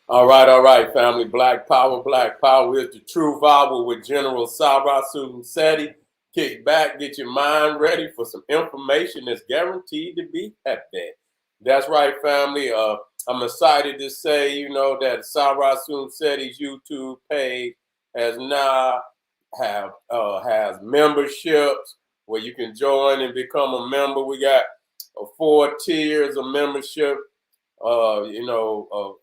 All right, family. Black Power is the truth hour with General Sarasu Seti. Kick back, get your mind ready for some information that's guaranteed to be epic. That's right, family. I'm excited to say, that Sarasu Seti's YouTube page has now has memberships where you can join and become a member. We got 4 tiers of membership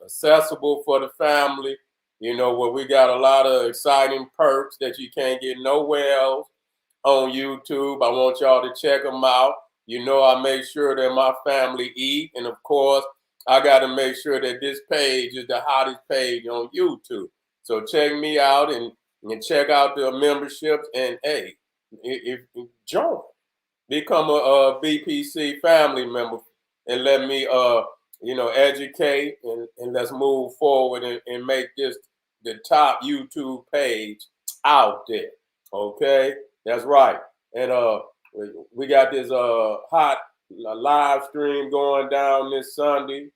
accessible for the family, where we got a lot of exciting perks that you can't get nowhere else on YouTube. I want y'all to check them out. I make sure that my family eat. And of course, I got to make sure that this page is the hottest page on YouTube. So check me out and check out the memberships. And hey, if join, become a BPC family member and let me educate and let's move forward and make this the top YouTube page out there. Okay, that's right. And we got this hot live stream going down this Sunday.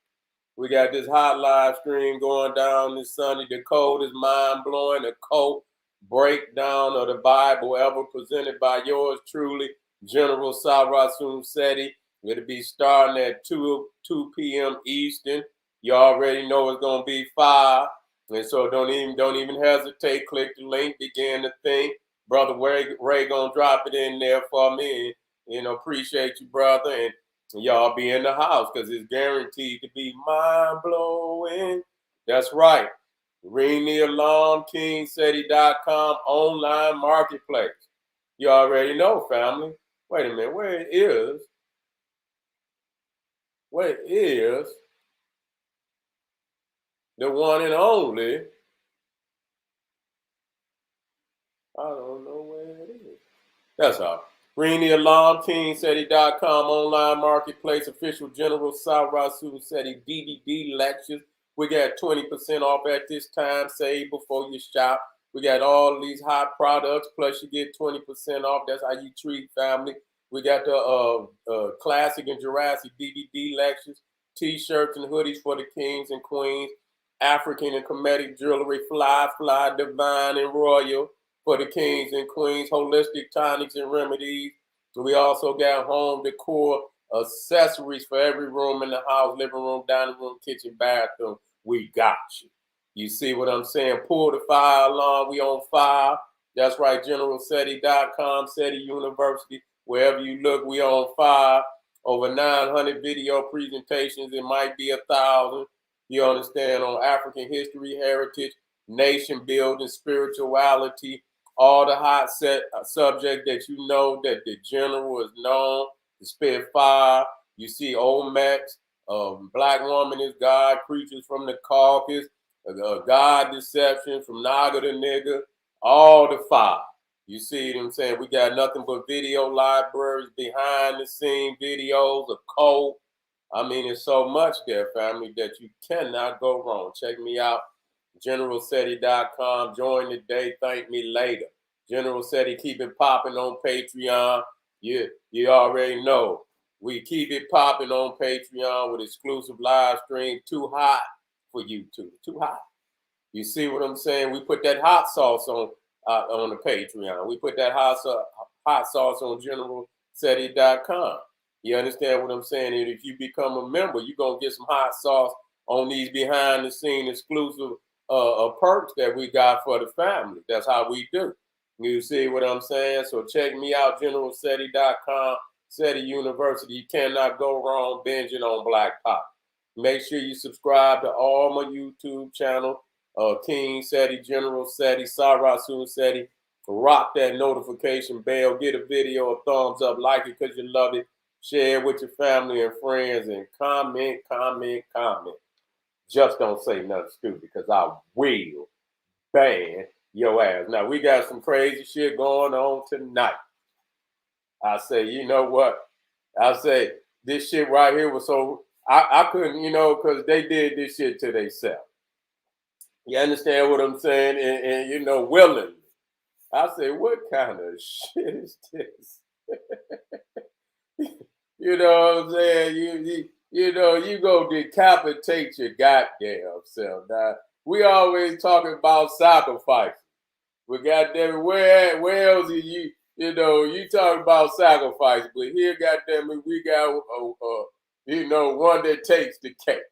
We got this hot live stream going down this Sunday. The code is mind blowing. The code breakdown of the Bible ever presented by yours truly, General Sarasun Seti. It'll be starting at 2 p.m. Eastern. You already know it's gonna be 5. And so don't even hesitate. Click the link, begin to think. Brother Ray gonna drop it in there for me. And, appreciate you, brother. And y'all be in the house because it's guaranteed to be mind blowing. That's right. Ring the alarm, KingSeti.com online marketplace. You already know, family. Wait a minute, where is the one and only? I don't know where it is. That's all. Ring the alarm, KingSeti.com online marketplace, official General Sarasu Seti DVD lectures. We got 20% off at this time. Save before you shop. We got all these hot products, plus you get 20% off. That's how you treat family. We got the classic and Jurassic DVD lectures, t-shirts and hoodies for the kings and queens, African and Kemetic jewelry, fly, divine and royal for the kings and queens, holistic tonics and remedies. We also got home decor accessories for every room in the house, living room, dining room, kitchen, bathroom. We got you. You see what I'm saying? Pull the fire alarm. We on fire. That's right, GeneralSeti.com, SETI University. Wherever you look, we on fire. Over 900 video presentations. It might be 1,000. You understand? On African history, heritage, nation building, spirituality, all the hot subject that you know that the general is known to spit fire. You see Olmecs, Black Woman is God, Creatures from the Caucasus, God Deception from Naga to Nigga, all the fire. You see what I'm saying? We got nothing but video libraries, behind the scene videos, of code. I mean, it's so much there, family, that you cannot go wrong. Check me out, GeneralSeti.com. Join today, thank me later. General Seti, keep it popping on Patreon. You already know. We keep it popping on Patreon with exclusive live stream. Too hot for YouTube. Too hot. You see what I'm saying? We put that hot sauce on the Patreon. We put that hot sauce on GeneralSeti.com. You understand what I'm saying? And if you become a member, you're going to get some hot sauce on these behind the scene exclusive perks that we got for the family. That's how we do. You see what I'm saying? So check me out, GeneralSeti.com, SETI University. You cannot go wrong binging on Black Pop. Make sure you subscribe to all my YouTube channel, King Seti, General Seti, Sarasu Seti. Rock that notification bell. Get a video a thumbs up. Like it because you love it. Share it with your family and friends. And comment. Just don't say nothing stupid because I will ban your ass. Now, we got some crazy shit going on tonight. I say, you know what? I say, this shit right here was so, I couldn't, because they did this shit to themselves. You understand what I'm saying? And willingly. I say, what kind of shit is this? You know what I'm saying? you go decapitate your goddamn self. Now, we always talking about sacrifice. But goddamn it, where else are you? You talk about sacrifice, but here, goddamn it, we got one that takes the cake.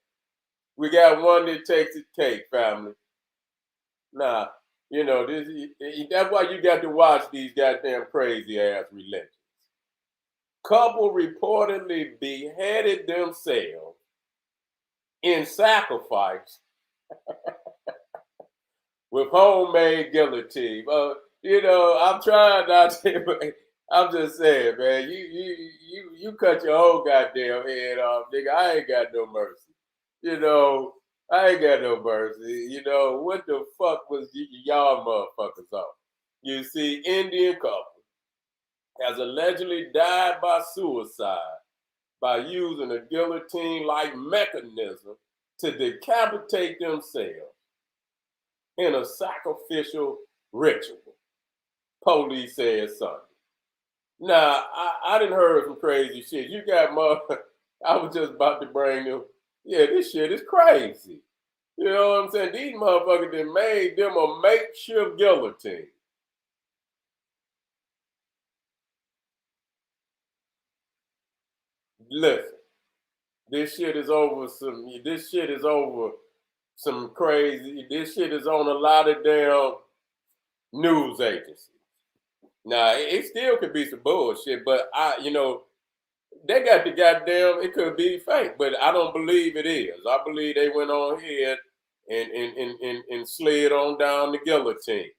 We got one that takes the cake, family. Nah, this. That's why you got to watch these goddamn crazy ass religions. Couple reportedly beheaded themselves in sacrifice with homemade guillotine. I'm trying not to, but I'm just saying, man, you cut your whole goddamn head off, nigga. I ain't got no mercy. I ain't got no mercy. What the fuck was y'all motherfuckers on? You see, Indian couple has allegedly died by suicide by using a guillotine-like mechanism to decapitate themselves in a sacrificial ritual, police said Sunday. Now, I didn't heard some crazy shit. You got I was just about to bring them. Yeah, this shit is crazy. You know what I'm saying? These motherfuckers that made them a makeshift guillotine. Listen, this shit is over some crazy. This shit is on a lot of damn news agencies. Now, it still could be some bullshit, but they got the goddamn, it could be fake, but I don't believe it is. I believe they went on ahead and slid on down the guillotine.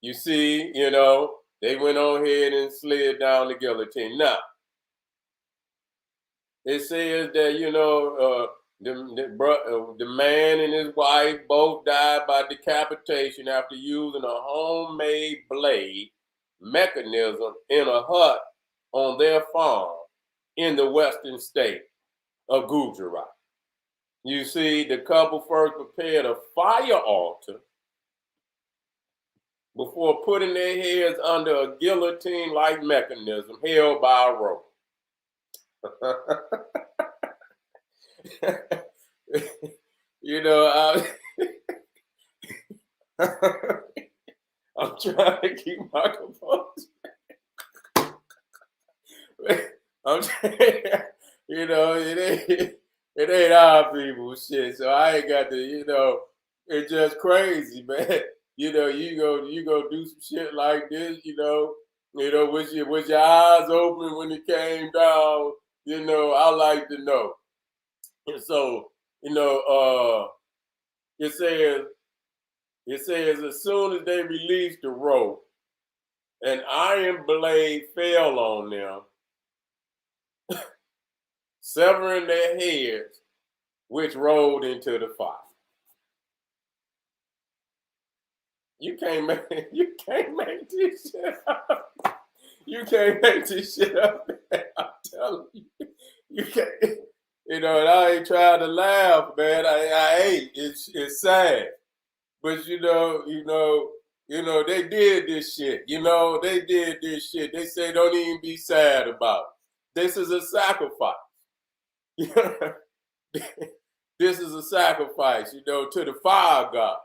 You see, they went on ahead and slid down the guillotine. Now, it says that, the man and his wife both died by decapitation after using a homemade blade mechanism in a hut on their farm in the western state of Gujarat. You see, the couple first prepared a fire altar before putting their heads under a guillotine-like mechanism held by a rope. I'm trying to keep my composure. I'm trying, it ain't our people shit. So I ain't got to, it's just crazy, man. You go do some shit like this, with your eyes open when it came down, I like to know. And so, it says as soon as they released the rope, an iron blade fell on them, severing their heads, which rolled into the fire. You can't make this shit up. You can't make this shit up. I'm telling you, you can't. And I ain't trying to laugh, man. I ain't. It's sad, but they did this shit. They did this shit. They say don't even be sad about it. This is a sacrifice. This is a sacrifice, to the fire god.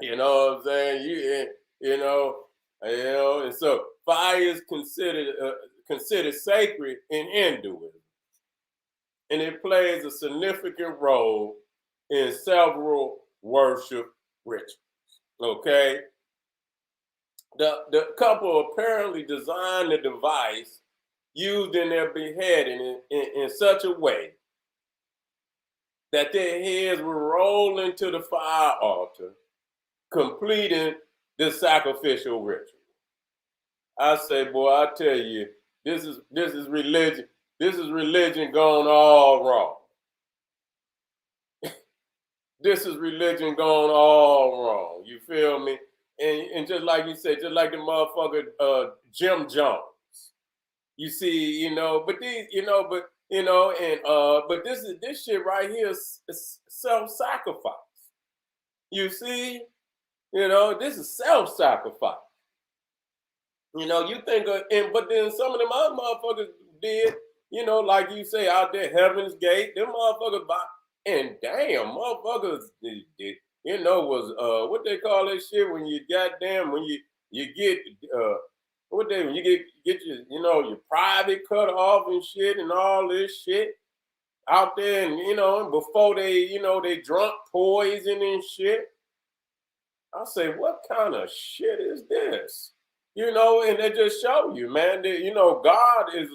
You know what I'm saying? And so fire is considered sacred in Hinduism, and it plays a significant role in several worship rituals. Okay, the couple apparently designed the device used in their beheading in such a way that their heads were rolled into the fire altar, completing the sacrificial ritual. I say, boy, I tell you, this is religion. This is religion gone all wrong. This is religion gone all wrong. You feel me? And just like you said, just like the motherfucker Jim Jones. You see, but these, but this shit right here is self-sacrifice. You see, this is self-sacrifice. You think but then some of them other motherfuckers did you know, like you say out there, Heaven's Gate, them motherfuckers and damn, motherfuckers, you know, was what they call that shit when you goddamn when you get what they when you get your you know your private cut off and shit and all this shit out there and you know before they you know they drunk poison and shit. I say, what kind of shit is this? You know, and they just show you, man, that you know God is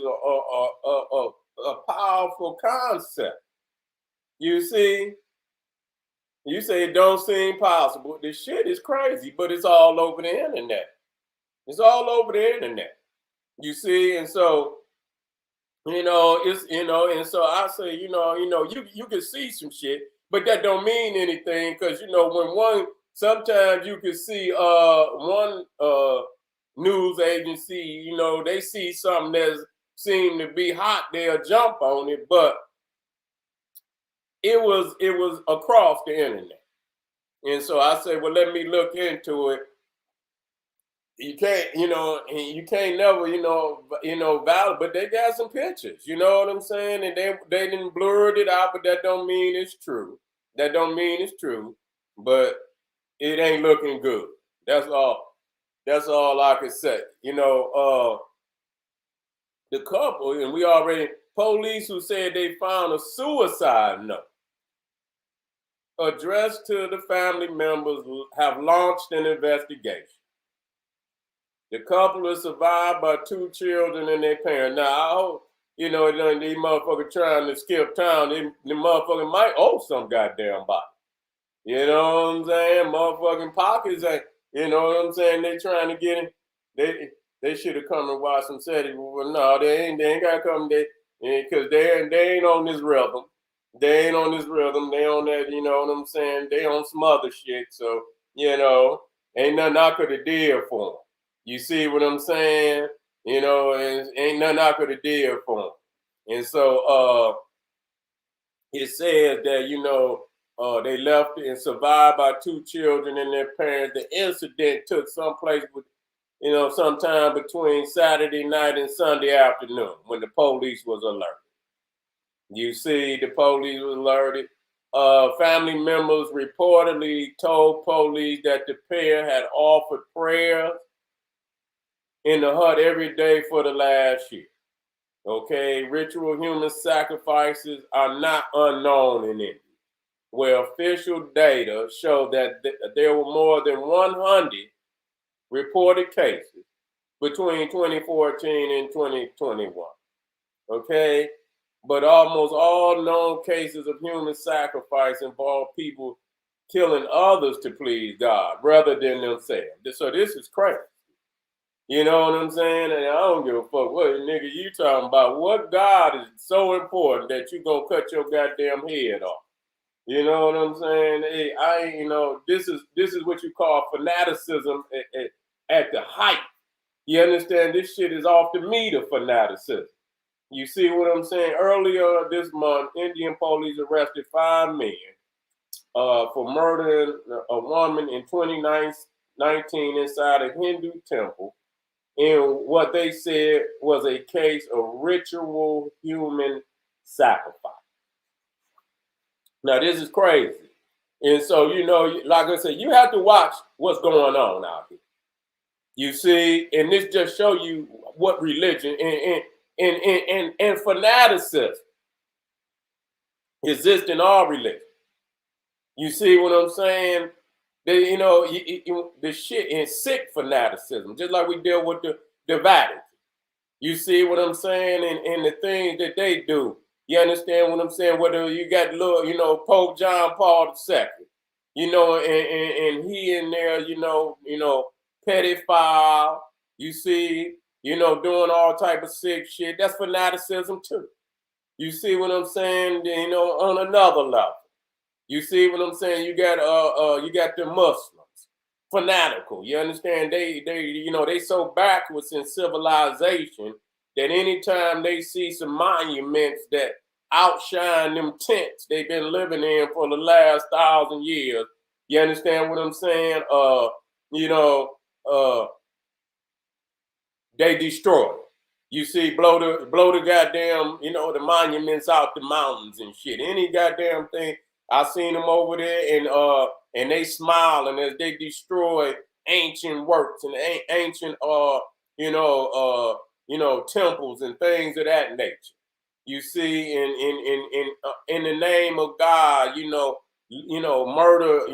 a powerful concept. You see, you say it don't seem possible. This shit is crazy, but it's all over the internet. It's all over the internet. You see, and so you know, it's you know, and so I say, you can see some shit, but that don't mean anything because you know when one sometimes you can see one news agency, you know, they see something that seem to be hot, they'll jump on it, but it was across the internet. And so I said, well, let me look into it. You can't, you can't never, valid, but they got some pictures, you know what I'm saying? And they didn't blur it out, but that don't mean it's true. That don't mean it's true, but it ain't looking good. That's all. That's all I can say. The couple, and we already police who said they found a suicide note addressed to the family members have launched an investigation. The couple is survived by two children and their parents. Now, I hope, these motherfuckers trying to skip town, the motherfucker might owe some goddamn body. You know what I'm saying? Motherfucking pockets ain't, you know what I'm saying? They trying to get it. They should have come and watched and said it. Well, no, they ain't got to come. Because they ain't on this rhythm. They ain't on this rhythm. They on that, you know what I'm saying? They on some other shit. So, ain't nothing I could have did for them. You see what I'm saying? And ain't nothing I could have did for them. And so it says that, they left and survived by two children and their parents. The incident took someplace with, sometime between Saturday night and Sunday afternoon when the police was alerted. You see, the police was alerted. Family members reportedly told police that the pair had offered prayers in the hut every day for the last year. Okay, ritual human sacrifices are not unknown in India, where official data show that there were more than 100 reported cases between 2014 and 2021. Okay, but almost all known cases of human sacrifice involve people killing others to please God rather than themselves. So this is crazy. You know what I'm saying? And I don't give a fuck what nigga you talking about. What God is so important that you gonna cut your goddamn head off? You know what I'm saying? Hey, this is what you call fanaticism at the height. You understand? This shit is off the meter fanaticism. You see what I'm saying? Earlier this month, Indian police arrested 5 men for murdering a woman in 2019 inside a Hindu temple in what they said was a case of ritual human sacrifice. Now, this is crazy. And so, like I said, you have to watch what's going on out here. You see, and this just show you what religion and fanaticism exist in all religion. You see what I'm saying? The shit in sick fanaticism, just like we deal with the Vatican. You see what I'm saying? And the things that they do. You understand what I'm saying? Whether you got little, Pope John Paul II, and he in there, pedophile, you see, doing all type of sick shit. That's fanaticism too. You see what I'm saying? On another level. You see what I'm saying? You got the Muslims, fanatical. You understand? They so backwards in civilization that anytime they see some monuments that outshine them tents they've been living in for the last 1,000 years, you understand what I'm saying? They destroy it. You see, blow the goddamn, the monuments out the mountains and shit. Any goddamn thing. I seen them over there and they smiling as they destroy ancient works and ancient temples and things of that nature. You see, in the name of God, murder,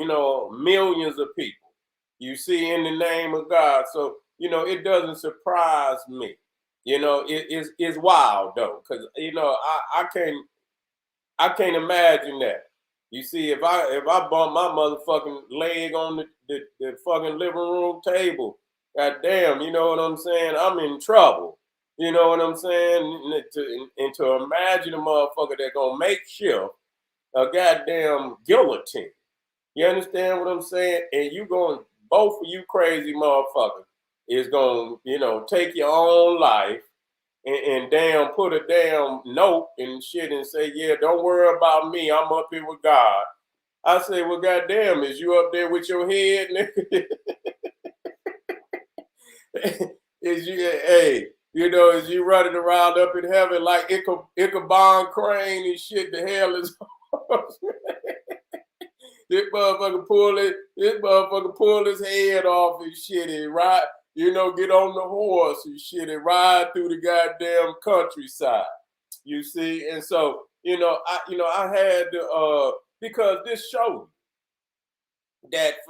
millions of people. You see, in the name of God. So, it doesn't surprise me. It's wild though, because I can't imagine that. You see, if I bump my motherfucking leg on the fucking living room table, goddamn, you know what I'm saying? I'm in trouble. You know what I'm saying? And to imagine a motherfucker that gonna make shift a goddamn guillotine. You understand what I'm saying? And you going, both of you crazy motherfuckers is gonna, take your own life and damn put a damn note and shit and say, yeah, don't worry about me. I'm up here with God. I say, well, goddamn, is you up there with your head? Is you, hey, is you running around up in heaven like Ichabod Crane and shit? The hell is this motherfucker pull his head off and shit and ride, get on the horse and shit and ride through the goddamn countryside. You see, and so I had to because this shows that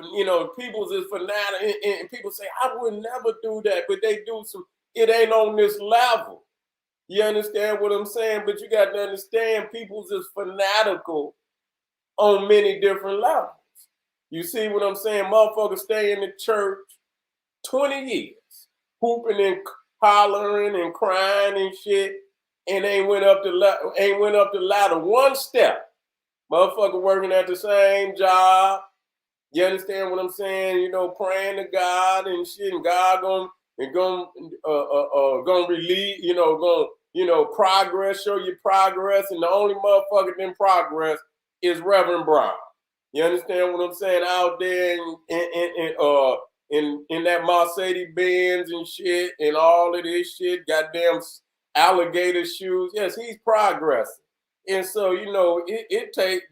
people's is fanatic, and people say I would never do that, but they do some. It ain't on this level. You understand what I'm saying? But you got to understand, people's is fanatical on many different levels. You see what I'm saying? Motherfuckers stay in the church 20 years, hooping and hollering and crying and shit, and ain't went up the ladder one step. Motherfucker working at the same job. You understand what I'm saying? Praying to God and shit, and God gonna relieve, progress, show you progress, and the only motherfucker in progress is Reverend Brown. You understand what I'm saying? Out there in that Mercedes Benz and shit and all of this shit, goddamn alligator shoes. Yes, he's progressing. And so,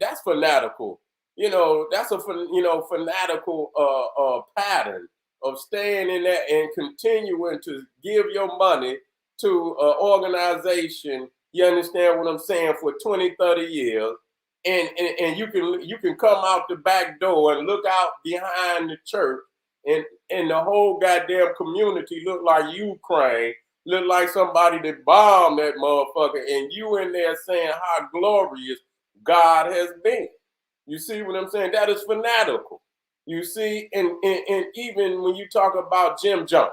that's fanatical. That's a fanatical pattern of staying in that and continuing to give your money to an organization, you understand what I'm saying, for 20, 30 years. And you can come out the back door and look out behind the church, and the whole goddamn community look like Ukraine, look like somebody that bombed that motherfucker, and you in there saying how glorious God has been. You see what I'm saying? That is fanatical. You see, and even when you talk about Jim Jones,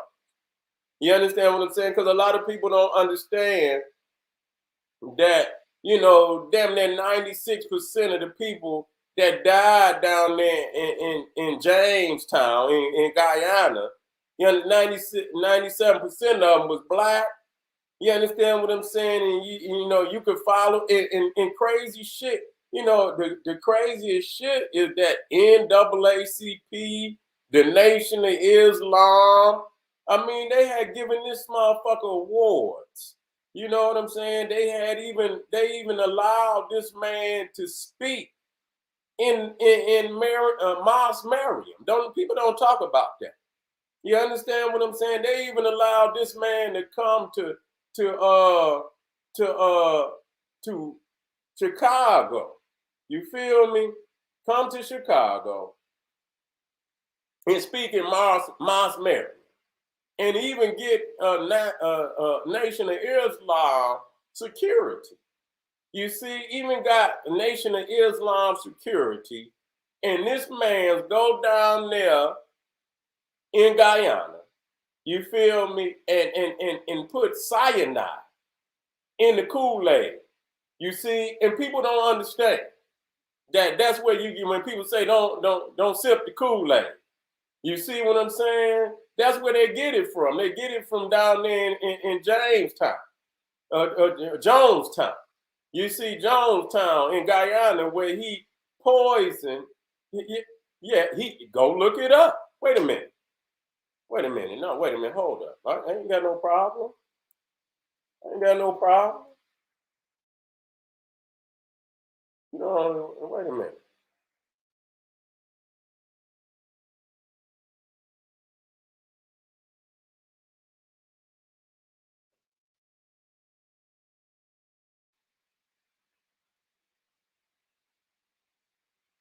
you understand what I'm saying? Because a lot of people don't understand that, damn near 96% of the people that died down there in Jamestown, in Guyana, 97% of them was black. You understand what I'm saying? And you could follow in crazy shit. The craziest shit is that NAACP, the Nation of Islam. I mean, they had given this motherfucker awards. You know what I'm saying? They even allowed this man to speak in Mos Mariam. People don't talk about that. You understand what I'm saying? They even allowed this man to come to Chicago. You feel me? Come to Chicago and speak in Mos Mariam, and even get Nation of Islam security. You see, even got Nation of Islam security, and this man's go down there in Guyana. You feel me? And put cyanide in the Kool-Aid. You see, and people don't understand that. That's where when people say don't sip the Kool-Aid. You see what I'm saying? That's where they get it from. They get it from down there in Jamestown, Jonestown. You see Jonestown in Guyana, where he poisoned. He go look it up. Wait a minute. No, wait a minute. Hold up. I ain't got no problem. I ain't got no problem. You know, wait a minute.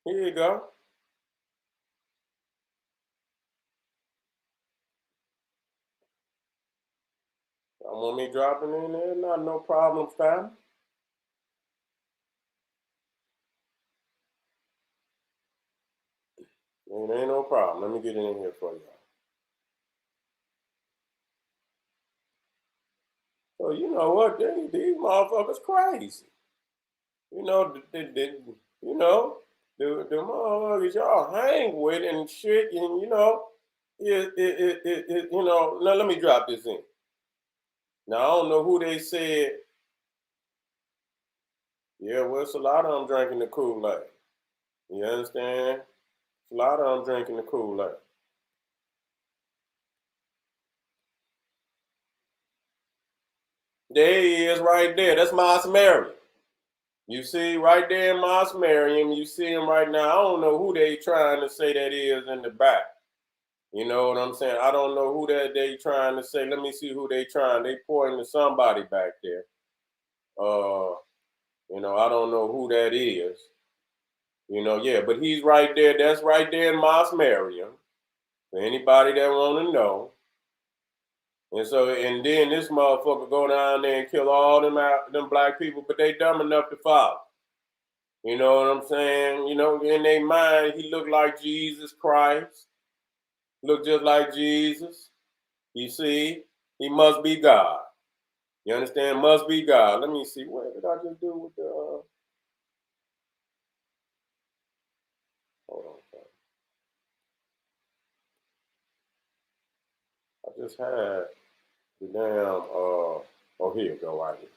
Here you go. I want me dropping in there. Not no problem, fam. It ain't no problem. Let me get in here for you. So you know what? These motherfuckers crazy. You know, you know, the motherfuckers y'all hang with and shit, and you know, you know. Now let me drop this in. Now I don't know who they said. Yeah, well, it's a lot of them drinking the Kool-Aid. You understand? A lot of them drinking the Kool-Aid. There he is, right there. That's Moss Marion. You see, right there in Moss Marion, you see him right now. I don't know who they trying to say that is in the back. You know what I'm saying? I don't know who that they trying to say. Let me see who they trying. They pointing to somebody back there. You know, I don't know who that is. You know, yeah, but he's right there. That's right there in Moss Marion. For anybody that want to know. And so, and then this motherfucker go down there and kill all them black people, but they dumb enough to follow. You know what I'm saying? You know, in their mind, he looked like Jesus Christ, looked just like Jesus. You see, he must be God. You understand? Must be God. Let me see. What did I just do with the? Hold on. I just had the damn. Oh, here you go. Right here.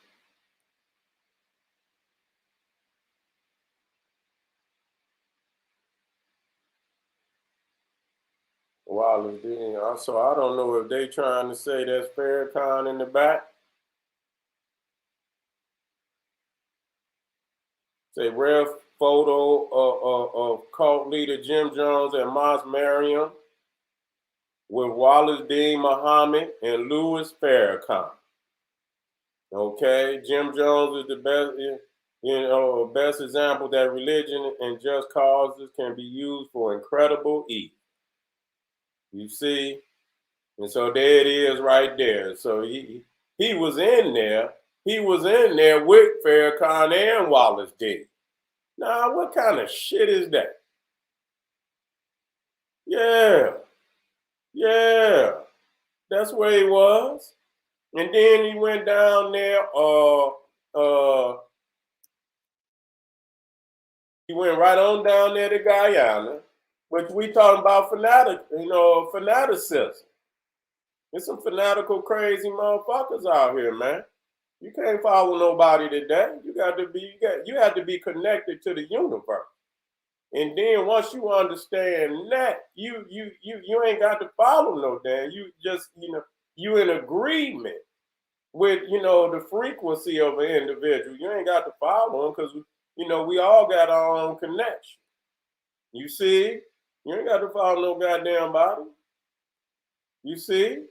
Wallace D. So I don't know if they trying to say that's Farrakhan in the back. Say rare photo of cult leader Jim Jones and Moss Mariam with Wallace D. Muhammad and Louis Farrakhan. Okay, Jim Jones is the best, you know, best example that religion and just causes can be used for incredible evil. You see, and so there it is right there. So he was in there. He was in there with Farrakhan and Wallace D. Now, what kind of shit is that? Yeah, yeah, that's where he was. And then he went down there. He went right on down there to Guyana, which we talking about fanaticism. There's some fanatical, crazy motherfuckers out here, man. You can't follow nobody today. You have to be connected to the universe. And then once you understand that, you ain't got to follow no damn. You just, you in agreement with, the frequency of an individual. You ain't got to follow them because, we all got our own connection. You see? You ain't got to follow no goddamn body. You see?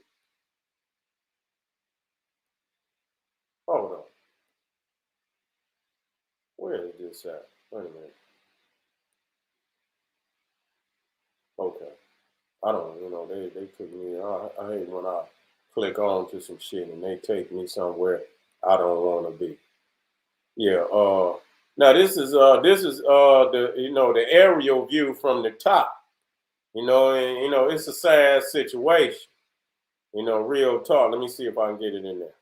Hold on. Where is this at? Wait a minute. Okay. I don't, they took me, I hate when I click on to some shit and they take me somewhere I don't want to be. Yeah, now this is the aerial view from the top. And it's a sad situation. Real talk. Let me see if I can get it in there.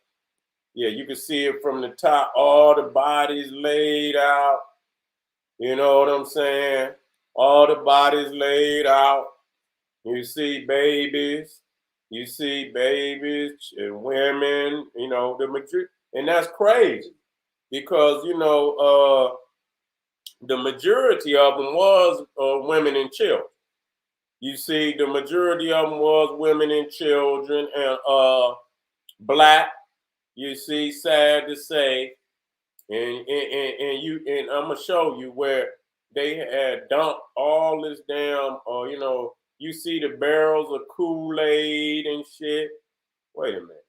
Yeah, you can see it from the top, all the bodies laid out. You know what I'm saying? All the bodies laid out. You see babies. You see babies and women, the majority. And that's crazy because, the majority of them was women and children. You see, the majority of them was women and children and black. You see, sad to say, and I'm gonna show you where they had dumped all this damn, you see the barrels of Kool-Aid and shit. Wait a minute,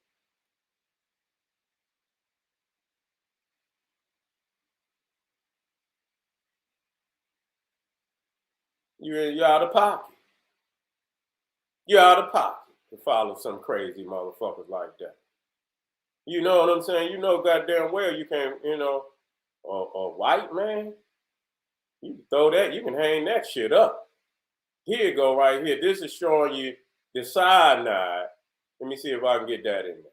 you're out of pocket. You're out of pocket to follow some crazy motherfuckers like that. You know what I'm saying? You know goddamn well you can't, a white man, you can throw that, you can hang that shit up. Here you go, right here. This is showing you the cyanide. Let me see if I can get that in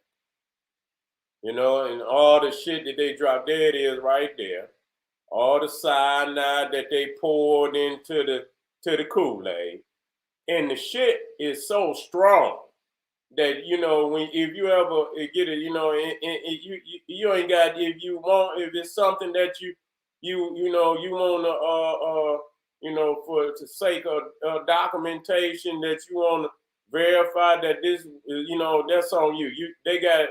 there. And all the shit that they dropped, there it is right there. All the cyanide that they poured into the Kool-Aid. And the shit is so strong that when if you ever get it, you ain't got, if it's something that you want to for the sake of documentation, that you want to verify that this that's on you. They got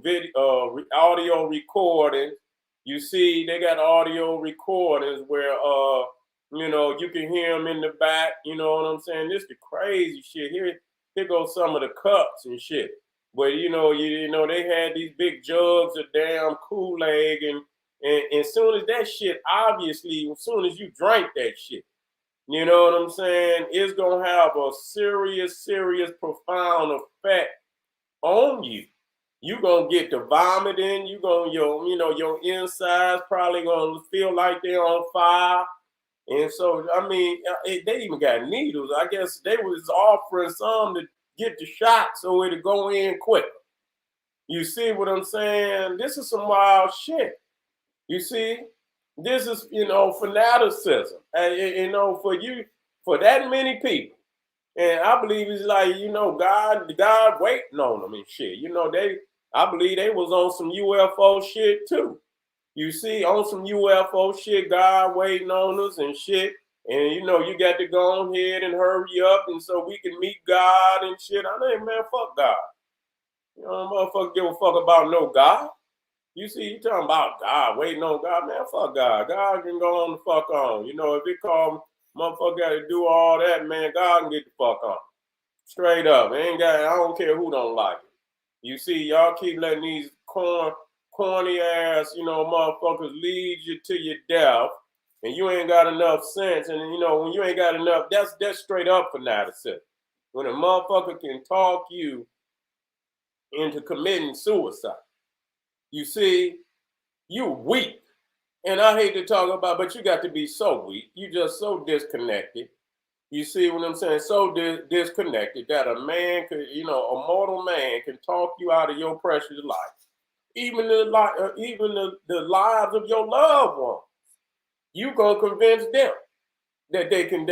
video audio recordings. You see, they got audio recordings where you can hear them in the back. You know what I'm saying? This the crazy shit. Here goes some of the cups and shit. But they had these big jugs of damn Kool-Aid, and as soon as that shit, obviously, as soon as you drank that shit, you know what I'm saying, it's gonna have a serious, serious, profound effect on you. You gonna get to vomiting. You gonna your insides probably gonna feel like they're on fire. And so, I mean, they even got needles. I guess they was offering some to get the shot so it'd go in quick. You see what I'm saying? This is some wild shit. You see, this is fanaticism, and for that many people. And I believe it's like God waiting on them and shit. I believe they was on some UFO shit too. You see, on some UFO shit, God waiting on us and shit. And you got to go on ahead and hurry up, and so we can meet God and shit. I mean, man, fuck God. Motherfucker give a fuck about no God. You see, you talking about God, waiting on God, man, fuck God. God can go on the fuck on. If it call motherfucker got to do all that, man, God can get the fuck on. Straight up. I don't care who don't like it. You see, y'all keep letting these corny ass, motherfuckers lead you to your death, and you ain't got enough sense. And when you ain't got enough, that's straight up fanaticism. When a motherfucker can talk you into committing suicide, you see, you weak. And I hate to talk about, but you got to be so weak. You just so disconnected. You see what I'm saying? So disconnected that a man could, a mortal man can talk you out of your precious life. Even the lives of your loved ones. You gonna convince them that they can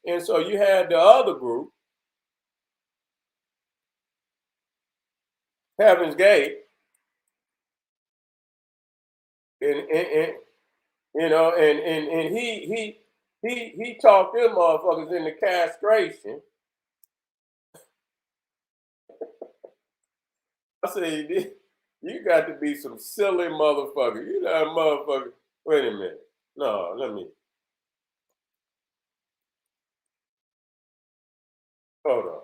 and so you had the other group, Heaven's Gate, and and he talked them motherfuckers into castration. I say, you got to be some silly motherfucker. You know, motherfucker. Wait a minute. No, let me. Hold on.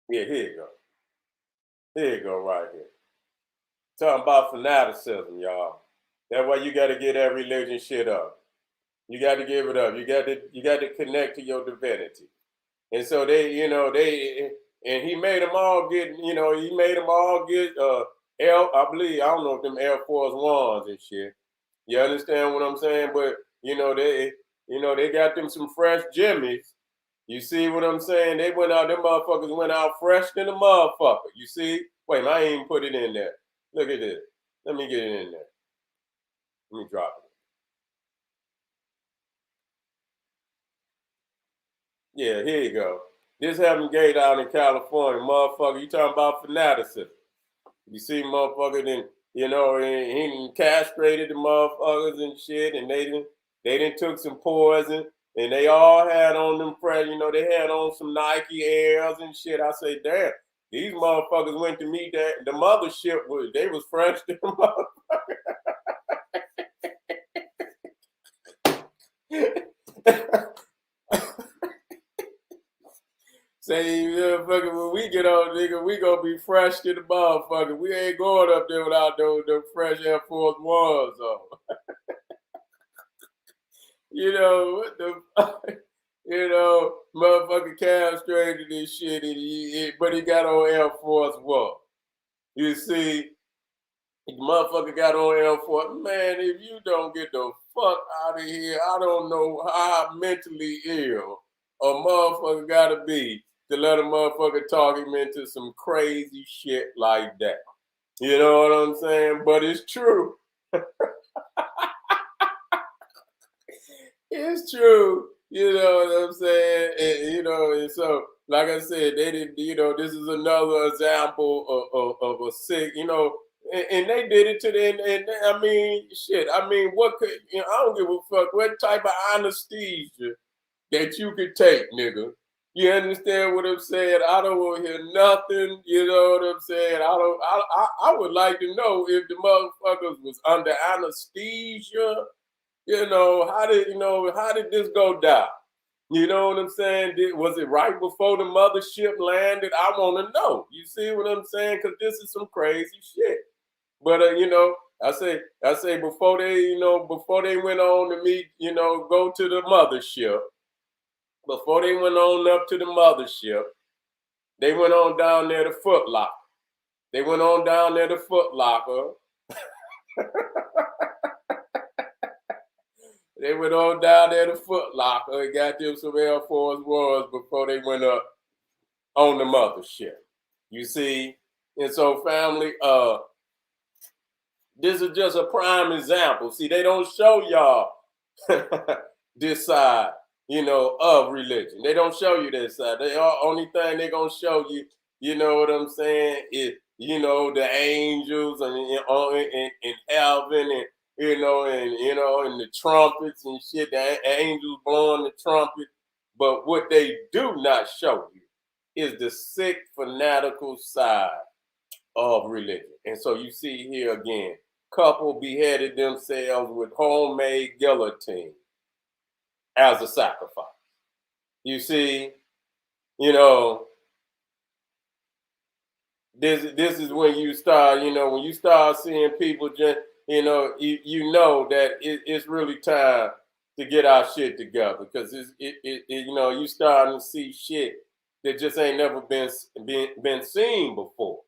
Yeah, here you go. Here you go, right here. Talking about fanaticism, y'all. That's why you got to get that religion shit up. You got to give it up. You got to connect to your divinity. And so and he made them all get, he made them all get I believe, I don't know if them Air Force Ones and shit. You understand what I'm saying? But they got them some fresh jimmies. You see what I'm saying? Them motherfuckers went out fresh than a motherfucker. You see? Wait, I ain't even put it in there. Look at this. Let me get it in there. Let me drop it. Yeah, here you go. This Heaven Gate out in California, motherfucker. You talking about fanaticism. You see motherfucker then, he castrated the motherfuckers and shit, and they didn't took some poison, and they all had on them fresh, they had on some Nike Airs and shit. I say, damn, These motherfuckers went to meet the mothership. They was fresh to the motherfucker. Say, motherfucker, when we get on, nigga, we gonna be fresh to the motherfucker. We ain't going up there without those fresh Air Force Ones on. You know, what the you know, motherfucker castrated this shit, but he got on Air Force One. You see, the motherfucker got on Air Force. Man, if you don't get the fuck out of here, I don't know how mentally ill a motherfucker gotta be to let a motherfucker talk him into some crazy shit like that. You know what I'm saying? But it's true. It's true. You know what I'm saying? And so like I said, they didn't, this is another example of a sick, and they did it to them. And I mean, shit. I mean, what could, I don't give a fuck what type of anesthesia that you could take, nigga. You understand what I'm saying? I don't want to hear nothing. You know what I'm saying? I would like to know if the motherfuckers was under anesthesia. How did this go down? You know what I'm saying? Was it right before the mothership landed? I want to know. You see what I'm saying? Because this is some crazy shit. But I say before they went on to meet, go to the mothership. Before they went on up to the mothership, they went on down there to Foot Locker. They went on down there to Foot Locker. They went on down there to Foot Locker and got them some Air Force Ones before they went up on the mothership. You see? And so, family, this is just a prime example. See, they don't show y'all this side, of religion. They don't show you this side. The only thing they're going to show you, you know what I'm saying, is, the angels and in heaven and, and the trumpets and shit, the angels blowing the trumpet. But what they do not show you is the sick, fanatical side of religion. And so you see here again, couple beheaded themselves with homemade guillotine as a sacrifice. You see, this is when you start, when you start seeing people just, you know that it's really time to get our shit together, because you starting to see shit that just ain't never been seen before.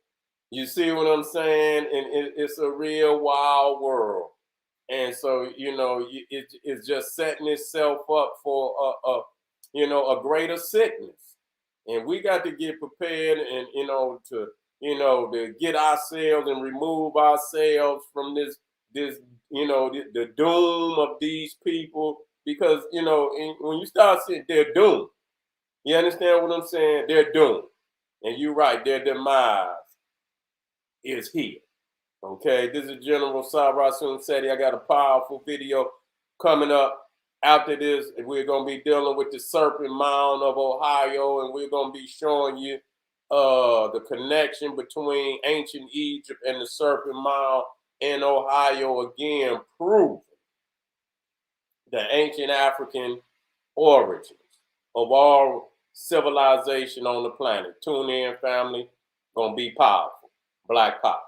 You see what I'm saying? And it's a real wild world. And so, it's just setting itself up for a greater sickness. And we got to get prepared and, to get ourselves and remove ourselves from this, the doom of these people. Because, when you start seeing, they're doomed. You understand what I'm saying? They're doomed. And you're right, their demise is here. Okay, this is General Sarasun Seti. I got a powerful video coming up after this. We're going to be dealing with the Serpent Mound of Ohio, and we're going to be showing you the connection between ancient Egypt and the Serpent Mound in Ohio, again, proving the ancient African origins of all civilization on the planet. Tune in, family. Gonna be powerful. Black Power.